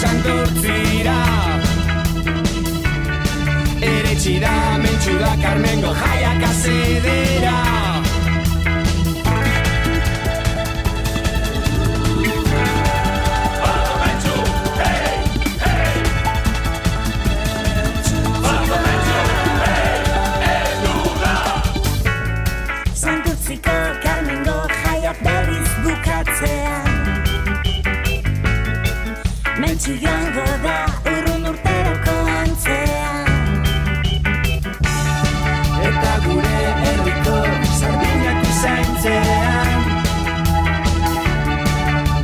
Santurtzira. Eretxira, mentxu da Carmengo jaiak azedera. Santurtziko Carmengo jaiak berriz bukatzean. Mentxu joango da urrun urteroko antzean. Eta gure herriko sardinak usaintzean.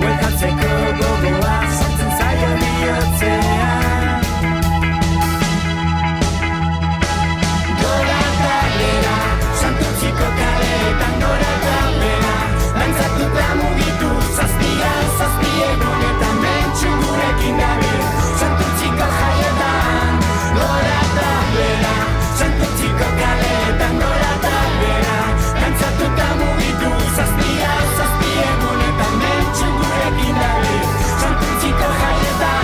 Bueltatzeko gogoa sartzen zaio bihotzean. Gora eta bera, Santurtziko kaleetan gora eta bera. Dantzatu eta mugitu, zazpia egunetan mentxu gurekin dabil. Santurtziko jaietan, gora eta bera. Santurtziko kaleetan gora eta bera. Dantzatu eta mugitu, zazpia egunetan mentxu gurekin dabil. Santurtziko jaietan.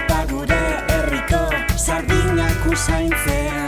Eta gure herriko sardinak usaintzean.